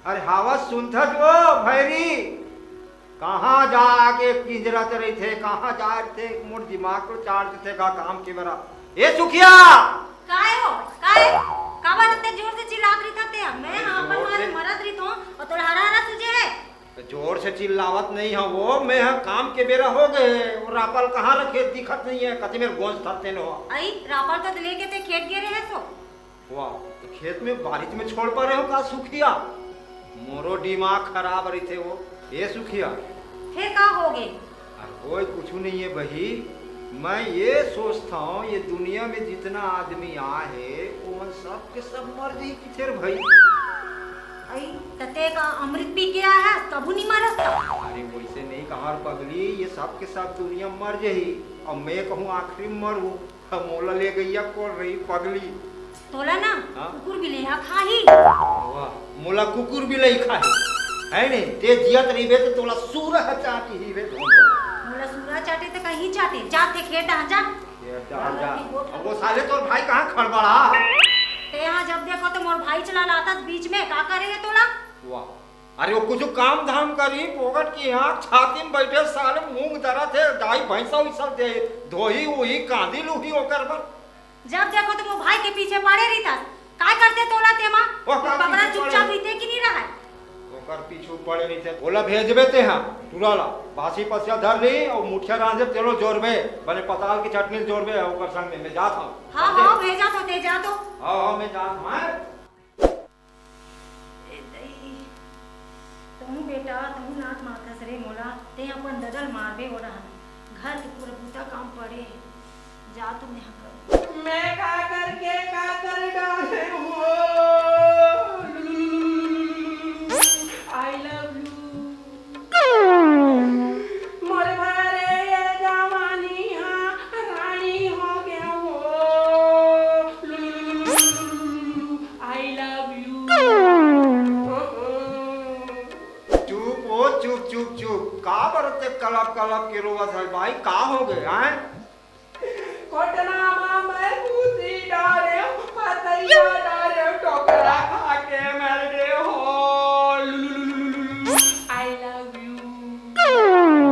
अरे हवा सुनता जो भैरी कहाँ जाके पिंजरत रही थे, कहाँ जा रहे थे, मोर दिमाग को चार्ज थे का काम के बरा। ए सुखिया काय हो काय का बनते जोर से चिल्लात रही था ते मैं हां पर मारे मरद रही तो और तोरा हरा हरा तुझे है जोर से चिल्लावत नहीं है वो, मैं हाँ काम के बेरा हो गए। वो रापल कहाँ रखे दिखत नहीं है, कति मेरे गोंज थकते न हो। आई रापल तो लेके ते खेत गिरे है सो वाह तो खेत में बारिश में छोड़ पा रहे हो का सुखिया? मोरो दिमाग खराब रही थे वो। ये सुखिया फिर का हो गए? अरे कोई कुछ नहीं है बही, मैं ये सोचता हूँ ये दुनिया में जितना आदमी आए वो सब के सब मर जी किथे भाई। आई तते का अमृत पी गया है तबु नहीं मरत। अरे वैसे नहीं कहा पगली, ये सब के सब दुनिया मर जाही और मैं कहूँ आखिरी मरू। मोला ले गईया कोल रही पगली तोला ना कुकुर बिलेहा खाही। वाह मोला कुकुर बिलाई खाही है नहीं ते जियत रही बे तो तोला सूरह चाटी ही बे। मोला सूरह चाटे तो कहीं चाटे जाते खेत आ जा। अब वो साले तोर भाई कहाँ खड़बड़ा ते यहाँ जब देखो तो मोर भाई चला लाता बीच में का करेगा तोला? वाह अरे वो कुछ काम धाम करी पोगट की यहाँ छाती में बैठे साले मूंग दरा थे गाय भैंसा सब दे धोही वही कांदी लूही होकर पर जब देखो तो वो भाई के पीछे पड़े रहता काय करते तोला तेमा पकड़ा चुपचाप बीते कि नहीं रहा ओकर पीछू पड़े नहीं थे। बोला भेजबे ते हां तुराला बासी पसिया धर ली और मुठिया रांझे चलो जोरबे बने पताल की चटनी जोरबे ओकर संग में मैं जात हूं। हां हां भेजा तो ते जा तो हां मैं जात हूं। ए दई तुम बेटा तुम नाथ माथा सरे मोला ते अपन ददल मारबे हो रहा घर के पूरा पूरा काम पड़े जा तुम यहां कर मैं का करके का कर डाले हो। आई लव यू मोरे भरे ये जवानी हाँ रानी हो गया हो। I love you. चुप हो चुप चुप चुप का बरते कलप कलप के रोवा है भाई का हो गए हैं? कोटनामा मैं पूछी डारे पतैया डारे टोकरा खा के मर गए हो। I love you.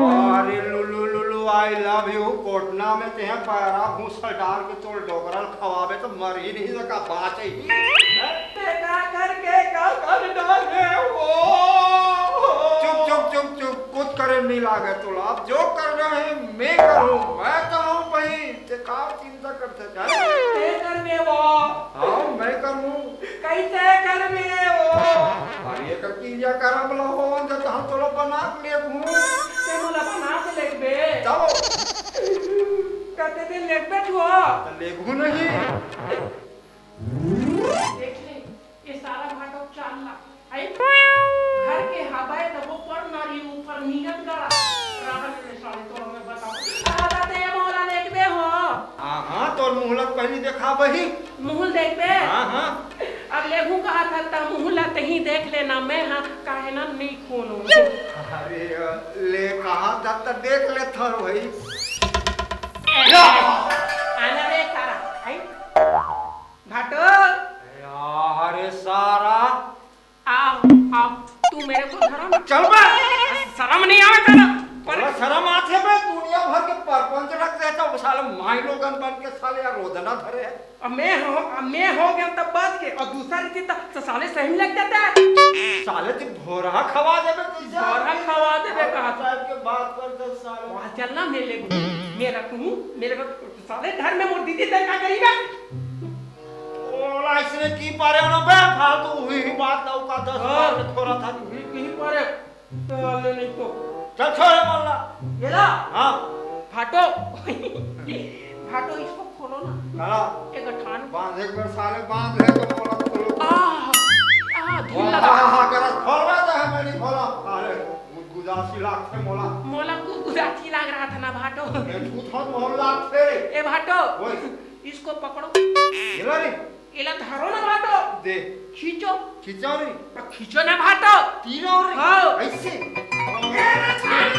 अरे लुलु लुलु आई लव यू कोटना में ते हैं पैरा भूसा डाल के तोड़ डोकरल खवाबे तो मर ही नहीं सका बात ही बेटा करके का कर डाले हो। चुप चुप चुप चुप कुछ करे नहीं लागे तोला अब जो कर रहे हैं मैं करूं मैं कहूं भाई ते का चिंता करते जाए ते कर में वो हां मैं करूं कैसे कर में वो अरे कर कीजिए करम लो हो जब हम तोला बना के ले घूम ते मोला बना के लेक बे चलो कहते दिन लेक बे छो ले घूम नहीं देख ले ये सारा भाटो चाल ला आई घर के हवाए तो वो पर नारी ऊपर नियत करा रावण के साले तो मैं बताऊं आदा ते मोला देख बे हो। हां हां तोर मुहलत पहली देखा वही मुहल देख बे हां हां अब लेहू कहा था ता मुहला तही देख लेना मैं हां काहे ना नहीं खोनो। अरे ले कहा तब तक देख ले थर भाई आना रे सारा आई भाटो अरे सारा आओ आओ तू मेरे को धरा ना चल बे शर्म नहीं आवे तेरा बड़ा शर्म आथे में दुनिया भर के परपंच रख देता वो साले माई लोगन बन के साले यार रोदना धरे है। अब मैं हो गया तब बात के और दूसरा रीति तो साले सही में लग जाता है साले ते भोरा खवा देबे कैसे भोरा खवा देबे कहा साहब के बात कर दे साले वहां चलना मेरे को मेरा तू मेरे को साले घर में मोर दीदी तक का करीबा ओला इसने की पारे ना बे फालतू हुई बात ना का 10 बार थोड़ा था कहीं पारे साले नहीं तो चल छोड़ मल्ला ये ला हां भाटो भाटो इसको खोलो ना चला एक ठान बांध एक बार साले बांध ले तो मोला खोलो धूल लगा हां कर खोलवा दे मैं नहीं खोला अरे गुदगुदासी लाख से मोला मोला गुदगुदासी लग रहा था ना भाटो ये झूठा मोहल्ला से ए भाटो ओए इसको पकड़ो इला रे इला धरो ना भाटो दे खींचो खिंचा रे खींचो ना भाटो तीन और हां ऐसे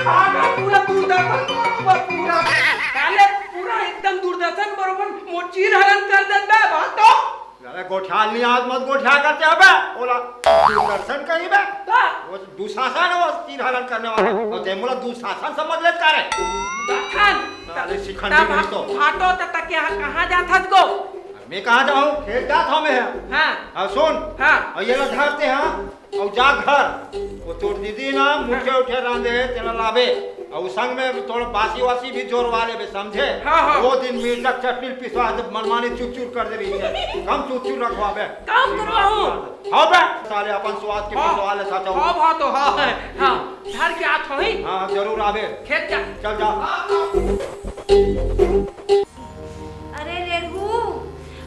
भाटो पूरा दूरदर्शन पूरा काले पूरा एकदम दूरदर्शन बरोबर मोची हरण कर दे बे भाटो अरे गोठा नहीं आज मत गोठा करते अबे ओला दूरदर्शन कहीं बे वो दुशासन वो तीर हलन करने वाला और ते मोला दुशासन समझ ले का रे दखन साले शिखंडी नहीं तो फाटो त क्या कहां जाथत गो मैं कहां जाऊं खेत जात हूं मैं हां अब सुन हां और ये ला धरते हां और जा घर वो तोड़ दीदी ना मुझे उठे रांधे तेला लावे और संग में थोड़ा बासी वासी भी जोर वाले भी समझे वो दिन मीठक चटनी पिसवा जब मनमानी चूर चूर कर दे रही है कम चूर चूर रखवा बे काम करवाऊं हां बे साले अपन स्वाद के पिसवा ले साचा हां बात तो हां हां घर के आत होई हां जरूर आवे खेत जा चल जा अरे लेड़गू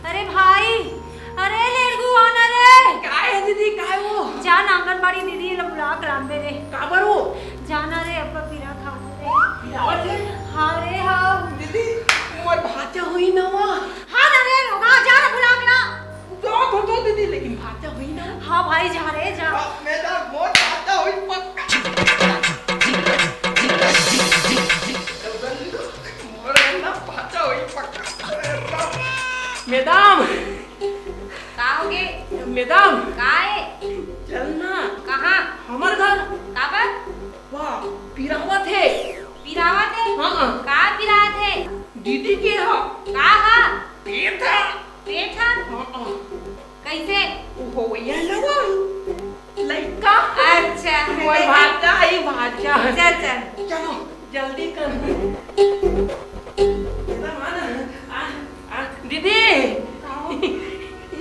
अरे भाई अरे लेड़गू आना रे काय है दीदी काय वो जान आंगनबाड़ी दीदी ने बुला कर आंबे रे काबर वो जाना रे अब पीरा खाना रे हाँ रे हाँ दीदी मोर भाचा हुई ना वो हाँ ना रे रोगा जा रे बुला के ना तो दीदी लेकिन भाचा हुई ना हाँ भाई जा रे जा मेरा मोर भाचा हुई पक्का मोर ना भाचा हुई पक्का मैडम का होगे मैडम काए चलना कहाँ हमार घर काबर वाह पिरावा थे पिरावा थे हाँ का पिरा थे दीदी के हा का हा पेट था पेट हा हाँ कैसे हो ये ना वो लड़का अच्छा मोर भाचा ही भाचा चल चल चलो जल्दी कर दीदी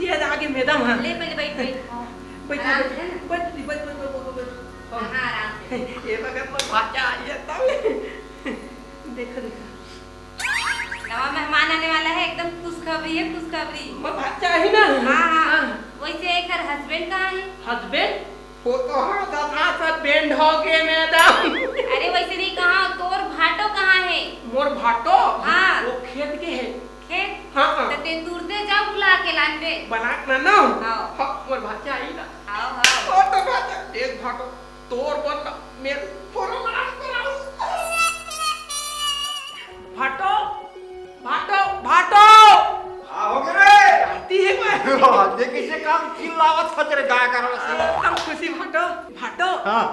ये आगे मैडम हाँ ले पहले बैठ बैठ आराम से ये बगल पर भाचा आ जाता है देखो देखो नवा मेहमान आने वाला है एकदम खुशखबरी है खुशखबरी मैं भाचा ही ना हाँ हाँ वैसे एक हस्बैंड कहाँ है हस्बैंड वो तो हाँ का बैंड हो गए मैडम अरे वैसे नहीं कहाँ तोर भाटो कहाँ है मोर भाटो हाँ वो खेत के है खेत हाँ तो ते दूर दे जाओ बुला के लाने बना ना ना हाँ हाँ मोर भाचा आई ना आओ हाँ और तो भाचा एक भाटो तोर पर मेरे फोटो बना कराऊं भाटो भाटो भाटो आ हो गए रे आती है मैं देखी से काम चिल्लावत फजरे गाय करल से एकदम खुशी भाटो भाटो हां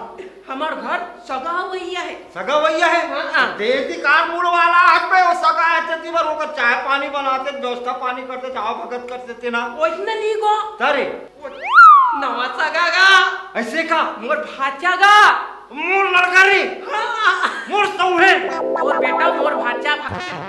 हमार घर सगा हुआ है सगा भैया है हाँ। देती कार मूड वाला हक पे वो सगा है तेती बार होकर चाय पानी बनाते व्यवस्था पानी करते चाव भगत कर देते ना ओइसने नहीं गो तारे नवा सगा गा ऐसे का मोर भाचा गा मोर लड़का रे मोर सौहे और बेटा मोर भाचा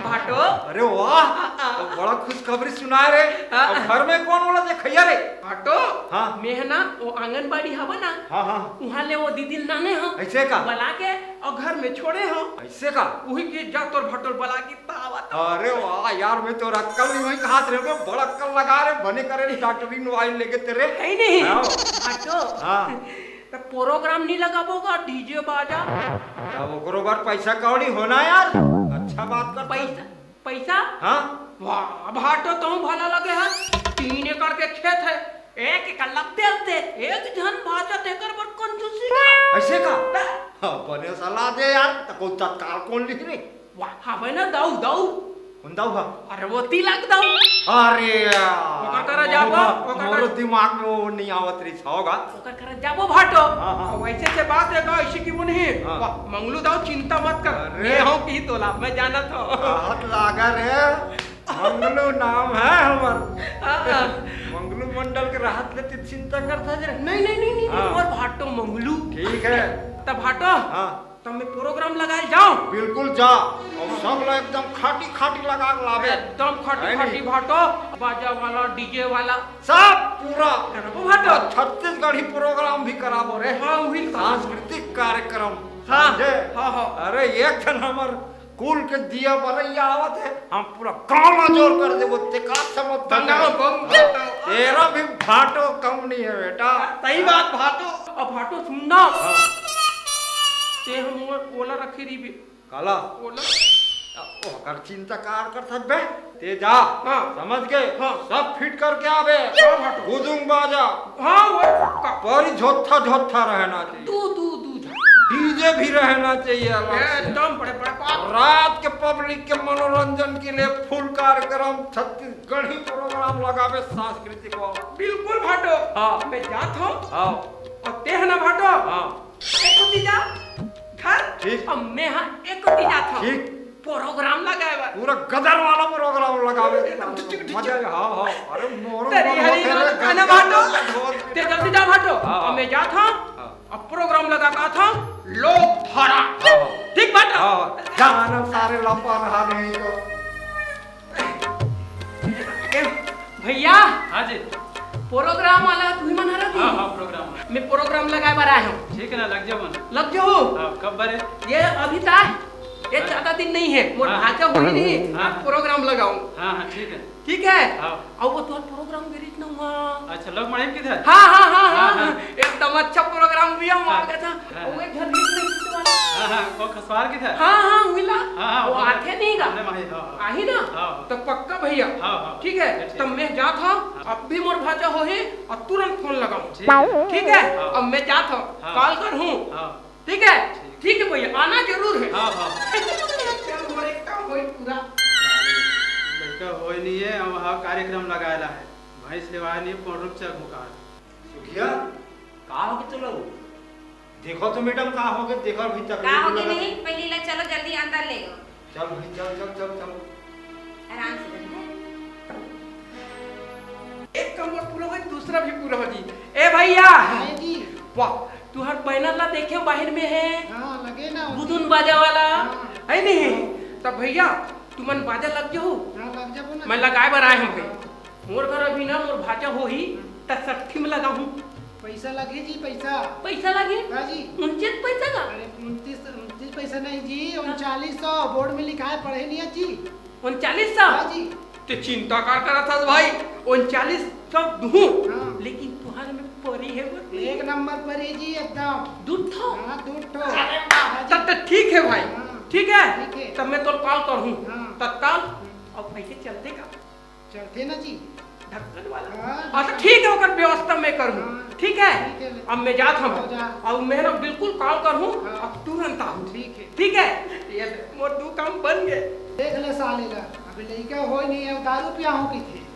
भाटो अरे वाह तो बड़ा खुशखबरी सुना रे और घर में कौन वाला देखैया रे भाटो हाँ मेहना वो आंगनबाड़ी हवा ना हाँ हाँ वहाँ ले वो दीदी नाने हो ऐसे का बुला के और घर में छोड़े हो ऐसे का वही के जा तोर भटोर बुला के तावत अरे वाह यार मैं तो अक्कल नहीं वही कहा रे मैं बड़ा अक्कल लगा रे बने करे डॉक्टरी मोबाइल लेके तेरे है नहीं हाँ। भाटो हाँ तो प्रोग्राम नहीं लगाबोगा डीजे बाजा अब ओकरो बार पैसा कौड़ी होना यार अच्छा बात कर पैसा पैसा हाँ वाह भाटो तो भला लगे है 3 एकड़ के खेत है एक एकड़ लगते लगते एक जन भाजा देकर पर कंजूसी का ऐसे का हाँ बने सलाह दे यार तो कोई तत्काल कौन लिख रे वाह हाँ भाई ना दाऊ दाऊ कौन दाऊ हा अरे वो तिलक दाऊ अरे ओकर करा जाबो मोरो दिमाग में वो नहीं आवत रही होगा ओकर करा जाबो भाटो हाँ, हाँ। और वैसे से बात है का ऐसी की वो नहीं हाँ। वाह मंगलू दाऊ चिंता मत कर अरे। मैं हूं की तोला मैं जाना था हाथ लागा रे मंगलू नाम है हमर हाँ। मंगलू मंडल के राहत लेते चिंता करता जे नहीं नहीं नहीं नहीं हाँ। और भाटो मंगलू ठीक है तब भाटो हाँ तो मैं प्रोग्राम लगाए जाऊं बिल्कुल जा और सब लोग एकदम खाटी खाटी लगा के लावे एकदम खटी है खटी नहीं? भाटो बाजा वाला डीजे वाला सब पूरा करबो भाटो छत्तीसगढ़ी प्रोग्राम भी कराबो रे हाँ वही सांस्कृतिक कार्यक्रम हाँ समझे? हाँ हाँ अरे एक जन हमर कुल के दिया बरैया आवत है हम पूरा गांव में जोर कर देबो ते का समझ बंगाल बम तेरा भी भाटो कम नहीं है बेटा सही बात भाटो अब भाटो सुनना हाँ। ते हम ओला रखी री भी काला ओला ओकर चिंता कार कर सकबे ते जा हाँ। समझ गए हाँ। सब फिट करके आवे हाँ, भाटो। गुदुंग बाजा हाँ वो परी झोथा झोथा रहना चाहिए तू तू तू डीजे डीजे भी रहना चाहिए अलग से। एकदम बड़े बड़े बात। रात के पब्लिक के मनोरंजन के लिए फुल कार्यक्रम छत्तीसगढ़ी प्रोग्राम लगावे सांस्कृतिक वाला। बिल्कुल भाटो। हाँ। मैं जात हूँ हाँ और ते है ना भाटो। हाँ एक कुटी जा घर। ठीक। और मैं हाँ एक कुटी जात हूँ। ठीक। प्रोग्राम लगाए बा। पूरा गदर वाला प्रोग्राम लगावे मजा। हाँ हाँ अरे मोर तेरी हरी नाच गाना भाटो। ते जल्दी जा भाटो। और मैं जात हूँ अब प्रोग्राम लगा का था लोक धारा। ठीक भाटो। गाना सारे लपा रहा नहीं तो भैया। हाँ जी। प्रोग्राम वाला तू ही मना रहा थी। हाँ प्रोग्राम मैं प्रोग्राम लगाए बार आया हूँ। ठीक है ना, लग जाओ मन। लग जाओ। हाँ कब बरे? ये अभी तक ये ज्यादा दिन नहीं है। मोर हाँ। भाचा हुई नहीं। हाँ। प्रोग्राम लगाऊं। हाँ हाँ ठीक है। ठीक है। हाँ। अब वो तो प्रोग्राम गिरी ना हुआ। अच्छा लोग मणिम किधर? हाँ हाँ हाँ हाँ हाँ। एकदम अच्छा प्रोग्राम भी हम आ गया था। हाँ। वो एक घर रीत नहीं वाला। हाँ हाँ वो खसवार किधर? हाँ हाँ मिला। हाँ वो आते नहीं गा। हमने माही। हाँ हाँ। आही ना। हाँ। तो पक्का भैया। हाँ हाँ। ठीक है ठीक। तब मैं जात हूँ। अब भी मोर भाचा हो ही और तुरंत फोन लगाऊं। ठीक है। ठीक है। हाँ। अब मैं जात हूँ। हाँ। कॉल कर हूँ। हाँ ठीक है। ठीक है भैया आना जरूर है। हाँ हाँ। चल मोरे काम होई पूरा। लड़का हो ही नहीं है। हम वहाँ कार्यक्रम लगाया है। भैंस लेवाया नहीं पूर्ण रूप से मुकार। सुखिया कहाँ हो के चलो देखो तो मैडम कहाँ हो गए देखो भी तक का हो गए नहीं पहले ले चलो जल्दी अंदर ले गो। चल भाई चल चल चल चल आराम से बैठो। एक काम और पूरा हो दूसरा भी पूरा हो जी। ए भैया जी वाह तू हर बैनर ला देखे बाहर में है। हाँ लगे ना बुदुन बाजा वाला हाँ। है नहीं। तब भैया तू मन बाजा लग जाओ। हाँ लग जाबो ना मैं लगाए बार आए हम भाई। मोर घर अभी ना मोर भाजा हो ही तसट्ठी में लगा हूँ। पैसा लगे जी पैसा पैसा लगे हाँ जी 29 पैसा का। अरे 29 पैसा नहीं जी 3900 बोर्ड में लिखा है पढ़े नहीं है जी 3900। हाँ जी ते चिंता कर करा था भाई 3900 दूँ। हाँ। लेकिन तुम्हारे में परी है वो एक नंबर पर है जी एकदम दूध था। हाँ दूध ठो हाँ जी। तब तो ठीक है भाई। हाँ। ठीक है। ठीक है। तब मैं तो कॉल करूँ हाँ। तत्काल। अब पैसे चलते का चलते ना जी ढक्कन वाला। हाँ। अच्छा ठीक है ओकर व्यवस्था मैं करूँ। हाँ। ठीक है। ठीक है। अब मैं जात हूँ। हो जा। अब मैं ना बिल्कुल कॉल करूँ। हाँ। अब तुरंत आऊँ। ठीक है ठीक है। ये मोर दो काम बन गए। देख ले सालेगा अभी लड़का हो नहीं है दारू पिया हो की थी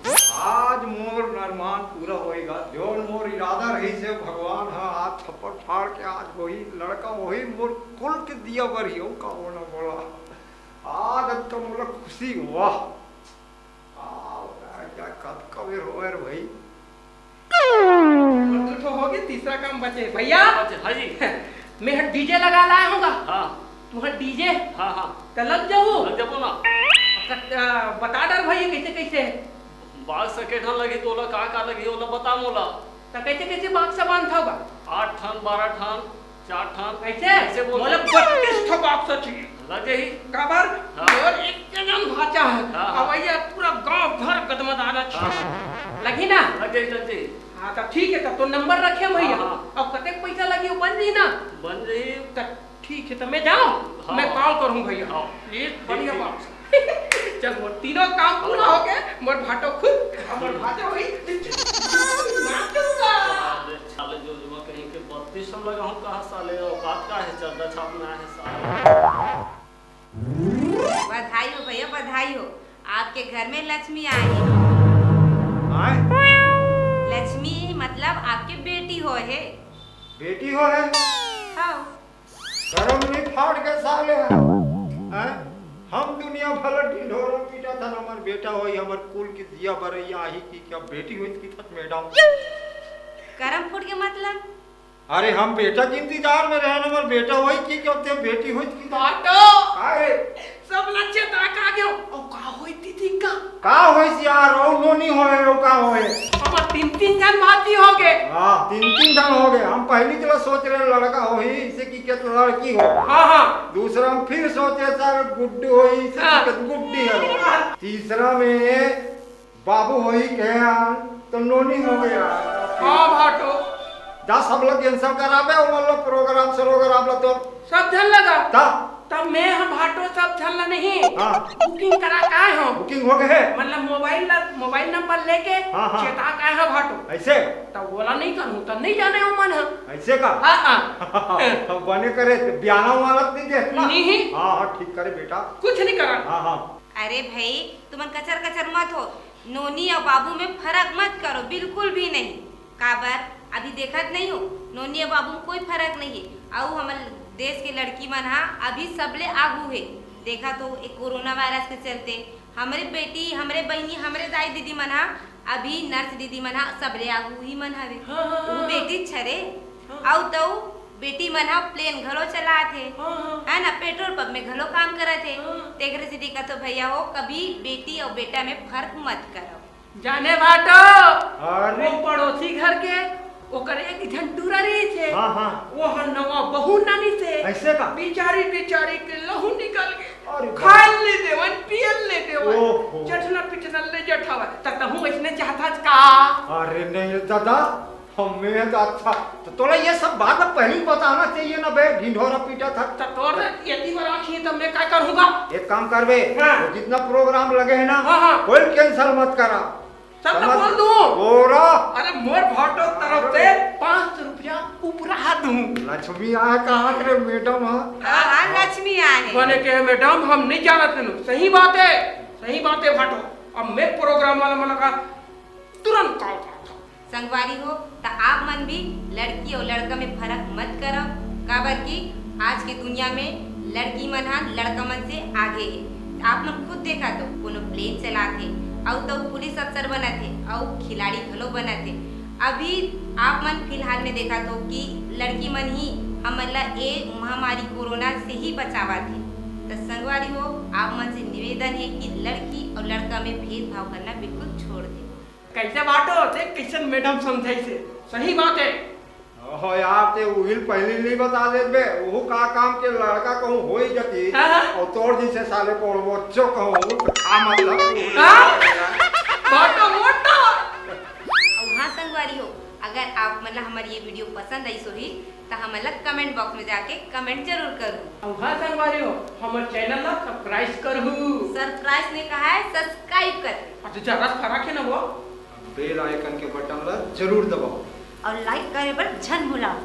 आज मोर निर्माण पूरा होएगा जो मोर इरादा रही से भगवान हाँ हाथ थप्पड़ फाड़ के आज वही लड़का वही मोर कुल के दिया बर ही का होना बोला आज तो मोला खुशी हुआ क्या कब कबीर होए रे भाई और दो हो गए तीसरा काम बचे भैया। हाँ जी। मैं डीजे लगा लाया हूँगा। हाँ तुम्हारा डीजे हाँ हाँ तो लग जाओ। लग जाओ ना। बता डर भैया कैसे कैसे बाग सकेट लगी तो ओला का लगी ओला बता मोला। तो कैसे कैसे बाग सामान था होगा 8 ठन 12 ठन 4 ठन ऐसे बोल मतलब 32 ठो बाग चाहिए लगे ही। काबर हाँ। और एक जन भाचा है। हाँ, हाँ। अब ये पूरा गांव भर कदमदाना हाँ। लगी ना। लगे हाँ तो ठीक है तब तो नंबर रखे भैया। हाँ, अब कते पैसा लगी वो बन रही ना। बन रही। तो ठीक है तो मैं जाऊँ। हाँ। मैं कॉल करूँ भैया। हाँ। प्लीज बढ़िया बात चल मोर तीनों काम पूरा हो गए। मोर भाटो खुद और मोर भाटा हुई नाचूंगा। साले जो जुआ कहीं के 32 हम लगा हूं कहां साले औकात का है चलता छापना है साले। बधाई हो भैया बधाई हो। आपके घर में लक्ष्मी आई। आए लक्ष्मी मतलब आपकी बेटी हो है। बेटी हो है हाँ गरम नहीं फाड़ के साले हैं हम दुनिया भर ढिंढोरा पीटा था हमार बेटा होई हमर कुल की दिया बरैया आही की क्या बेटी हुई की थत मैडम करम फूट के मतलब अरे हम बेटा के इंतजार में रहे हमार बेटा होई की क्या होते बेटी हुई की भाटो काहे सब लच्छे तक आ गयो। और का होई दीदी का होई यार ओ नोनी होए ओ का होए हमार 3-3 जन भाती हो गए। हां 3-3 जन हो गए हम पहली तो सोच रहे लड़का होई इसे की क्या लड़की हो। हाँ हाँ दूसरा हम फिर सोचे सर गुड्डू होई इसे हाँ। की गुड्डी है। तीसरा में बाबू होई के तो नोनी हो गया। हाँ भाटो जा सब लोग कैंसिल करावे और मतलब प्रोग्राम ला तो सब धन लगा। ता तब मैं हम भाटो सब चल नहीं हाँ। बुकिंग करा काहे हो बुकिंग हो गए मतलब मोबाइल नंबर लेके हाँ, हाँ। चेता काहे हो भाटो ऐसे तब बोला नहीं करूं तब नहीं जाने हो मन है ऐसे का हाँ हाँ बने करे ब्याना वाला नहीं दे नहीं। हाँ हाँ ठीक करे बेटा कुछ नहीं करा हाँ हाँ अरे भाई तुम कचर कचर मत हो। नोनी और बाबू में फर्क मत करो, बिल्कुल भी नहीं। काबर अभी देखत नहीं हो, नोनी और बाबू में कोई फर्क नहीं है। और हमारे देश के लड़की मन हा अभी सबले आगू है। देखा तो एक कोरोना वायरस के चलते हमारे बेटी, हमारे बहनी, हमारे दाई दीदी मन हा अभी नर्स दीदी मन हा सबले आगू ही मन हवे। हाँ, हाँ, वो हाँ। बेटी छरे और तो बेटी मन हा प्लेन घलो चलात है हाँ, हाँ। है ना, पेट्रोल पंप में घलो काम करत है। हाँ। तेरे से दिक्कत तो भैया हो, कभी बेटी और बेटा में फर्क मत करो। जाने बाटो अरे वो पड़ोसी घर के ओकर एक झंटूरा रही थे हाँ हाँ वो हर नवा बहू नानी से ऐसे का बिचारी के लहू निकल गए अरे बाप। खाल ले देवन पियल ले देवन ओहो। चटना पिटना ले जठावा तब हूं इसने चाहता का अरे नहीं दादा हमें तो अच्छा तो तोला ये सब बात अब पहले ही बताना चाहिए ना बे ढिंढोरा पीटा था तब तोर यति बार आखी तब मैं क्या करूंगा एक काम कर बे हाँ। तो जितना प्रोग्राम लगे है ना हाँ, हाँ। कोई कैंसिल मत करा सब समझ? बोल दूं बोरा अरे मोर भाटो तरफ से 500 रुपया उपरा दूं लक्ष्मी आया कहाँ करे मैडम हाँ हाँ हाँ लक्ष्मी आए बने के मैडम हम नहीं जानते नु सही बात है भाटो अब मैं प्रोग्राम वाला मन का तुरंत कॉल करता संगवारी हो तो आप मन भी लड़की और लड़का में फर्क मत करो। काबर की आज की दुनिया में लड़की मन हा लड़का मन से आगे है। आप मन खुद देखा तो कोनो प्लेन चलाते और तो पुलिस अफसर बनते और खिलाड़ी घलो बनते। अभी आप मन फिलहाल में देखा तो कि लड़की मन ही हमला ए महामारी कोरोना से ही बचावा थे। तो संगवारी हो आप मन से निवेदन है कि लड़की और लड़का में भेदभाव करना बिल्कुल छोड़ दे। कैसे बाटो थे कैसन मैडम समझाई से सही बात है ओहो यार ते उहिल पहले नहीं बता दे बे वो का काम के लड़का कहूँ हो ही जाती हाँ, हाँ। और तोड़ जैसे साले को बच्चों कहूँ खा मतलब बाटो मोटा और हाँ संगवारी हो अगर आप मतलब हमारी ये वीडियो पसंद आई सोही तो हमारा कमेंट बॉक्स में जाके कमेंट जरूर करो। अब हाँ संगवारी हो हमारे चैनल ला सब्सक्राइब करहु सरप्राइज ने कहा है सब्सक्राइब कर अच्छा जरा फरक है ना वो बेल आइकन के बटन ला जरूर दबाओ और लाइक करे पर झन भुलाओ।